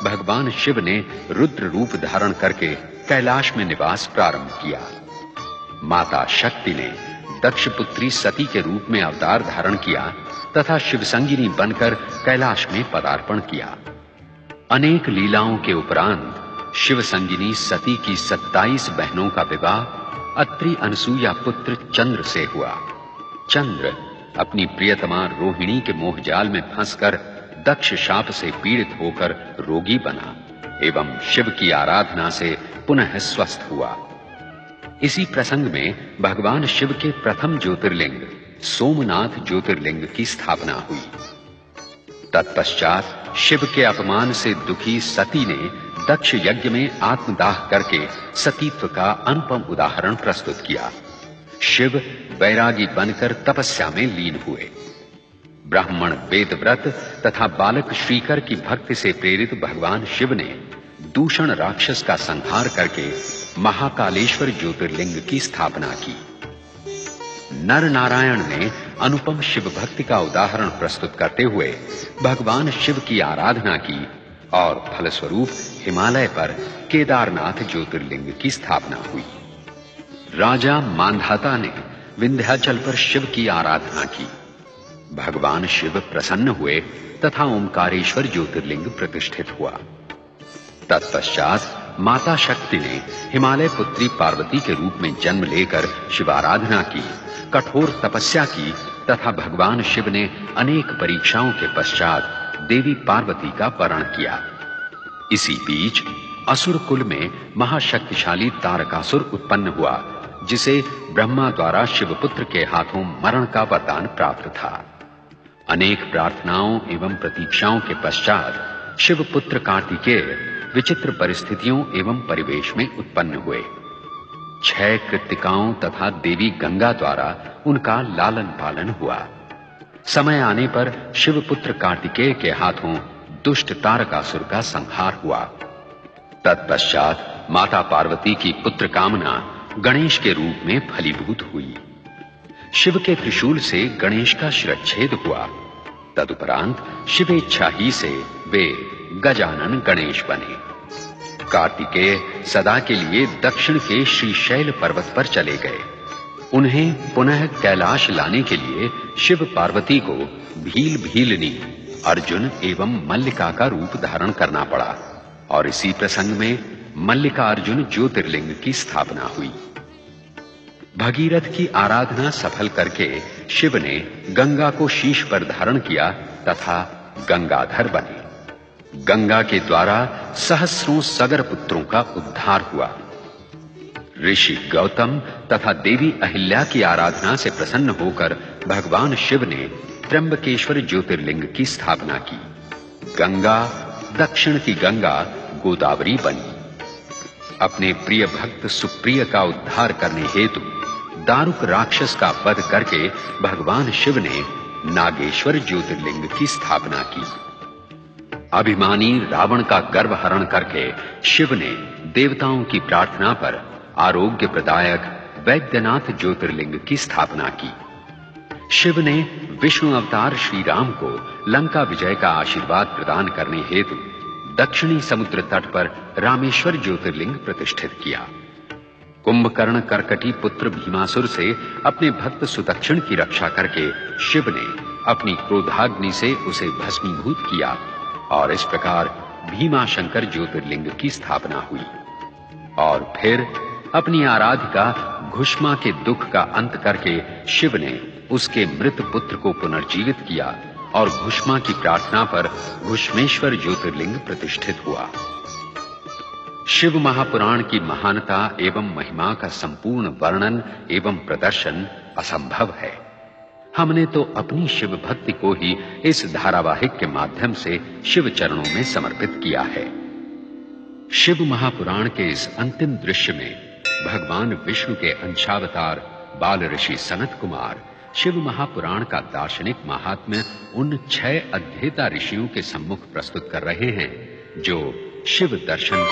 भगवान शिव ने रुद्र रूप धारण करके कैलाश में निवास प्रारंभ किया। माता शक्ति ने दक्ष पुत्री सती के रूप में अवतार धारण किया तथा शिवसंगिनी बनकर कैलाश में पदार्पण किया। अनेक लीलाओं के उपरांत शिवसंगिनी सती की 27 बहनों का विवाह अत्रि अनसुया पुत्र चंद्र से हुआ। चंद्र अपनी प्रियतमा रोहिणी के मोहजाल में फंसकर दक्ष शाप से पीड़ित होकर रोगी बना एवं शिव की आराधना से पुनः स्वस्थ हुआ। इसी प्रसंग में भगवान शिव के प्रथम ज्योतिर्लिंग सोमनाथ ज्योतिर्लिंग की स्थापना हुई। तत्पश्चात शिव के अपमान से दुखी सती ने दक्ष यज्ञ में आत्मदाह करके सतीत्व का अनुपम उदाहरण प्रस्तुत किया। शिव वैरागी बनकर तपस्या में लीन हुए। ब्राह्मण वेदव्रत तथा बालक श्रीकर की भक्ति से प्रेरित भगवान शिव ने दूषण राक्षस का संहार करके महाकालेश्वर ज्योतिर्लिंग की स्थापना की। नर नारायण ने अनुपम शिव भक्ति का उदाहरण प्रस्तुत करते हुए भगवान शिव की आराधना की और फलस्वरूप हिमालय पर केदारनाथ ज्योतिर्लिंग की स्थापना हुई। राजा मांधाता ने विंध्याचल पर शिव की आराधना की। भगवान शिव प्रसन्न हुए तथा ओंकारेश्वर ज्योतिर्लिंग प्रतिष्ठित हुआ। तत्पश्चात माता शक्ति ने हिमालय पुत्री पार्वती के रूप में जन्म लेकर शिवाराधना की, कठोर तपस्या की तथा भगवान शिव ने अनेक परीक्षाओं के पश्चात देवी पार्वती का वरण किया। इसी बीच असुर कुल में महाशक्तिशाली तारकासुर उत्पन्न हुआ, जिसे ब्रह्मा द्वारा शिवपुत्र के हाथों मरण का वरदान प्राप्त था। अनेक प्रार्थनाओं एवं प्रतीक्षाओं के पश्चात शिवपुत्र कार्तिकेय विचित्र परिस्थितियों एवं परिवेश में उत्पन्न हुए। 6 कृत्तिकाओं तथा देवी गंगा द्वारा उनका लालन पालन हुआ। समय आने पर शिवपुत्र कार्तिकेय के हाथों दुष्ट तारकासुर का संहार हुआ। तत्पश्चात माता पार्वती की पुत्र कामना गणेश के रूप में फलीभूत हुई। शिव के त्रिशूल से गणेश का शिरच्छेद हुआ। तदुपरांत शिवेच्छा ही से वे गजानन गणेश बने। कार्तिकेय सदा के लिए दक्षिण के श्रीशैल पर्वत पर चले गए। उन्हें पुनः कैलाश लाने के लिए शिव पार्वती को भील भीलनी अर्जुन एवं मल्लिका का रूप धारण करना पड़ा और इसी प्रसंग में मल्लिका अर्जुन ज्योतिर्लिंग की स्थापना हुई। भगीरथ की आराधना सफल करके शिव ने गंगा को शीश पर धारण किया तथा गंगाधर बने। गंगा के द्वारा सहस्रों सगर पुत्रों का उद्धार हुआ। ऋषि गौतम तथा देवी अहिल्या की आराधना से प्रसन्न होकर भगवान शिव ने त्र्यंबकेश्वर ज्योतिर्लिंग की स्थापना की। गंगा दक्षिण की गंगा गोदावरी बनी। अपने प्रिय भक्त सुप्रिय का उद्धार करने हेतु दारुक राक्षस का वध करके भगवान शिव ने नागेश्वर ज्योतिर्लिंग की स्थापना की। अभिमानी रावण का गर्व हरण करके शिव ने देवताओं की प्रार्थना पर आरोग्य प्रदायक वैद्यनाथ ज्योतिर्लिंग की स्थापना की। शिव ने विष्णु अवतार श्री राम को लंका विजय का आशीर्वाद प्रदान करने हेतु दक्षिणी समुद्र तट पर रामेश्वर ज्योतिर्लिंग प्रतिष्ठित किया। कुंभकर्ण कर्कटी पुत्र भीमासुर से अपने भक्त सुदक्षिण की रक्षा करके शिव ने अपनी क्रोधाग्नि से उसे भस्मीभूत किया और इस प्रकार भीमाशंकर ज्योतिर्लिंग की स्थापना हुई। और फिर अपनी आराधिका घुष्मा के दुख का अंत करके शिव ने उसके मृत पुत्र को पुनर्जीवित किया और घुष्मा की प्रार्थना पर घुष्मेश्वर ज्योतिर्लिंग प्रतिष्ठित हुआ। शिव महापुराण की महानता एवं महिमा का संपूर्ण वर्णन एवं प्रदर्शन असंभव है। हमने तो अपनी शिव भक्ति को ही इस धारावाहिक के माध्यम से शिव चरणों में समर्पित किया है। शिव महापुराण के इस अंतिम दृश्य में भगवान विष्णु के अंशावतार बाल ऋषि सनत कुमार शिव महापुराण का दार्शनिक महात्म्य उन 6 अध्येता ऋषियों के सम्मुख प्रस्तुत कर रहे हैं जो शिव दर्शन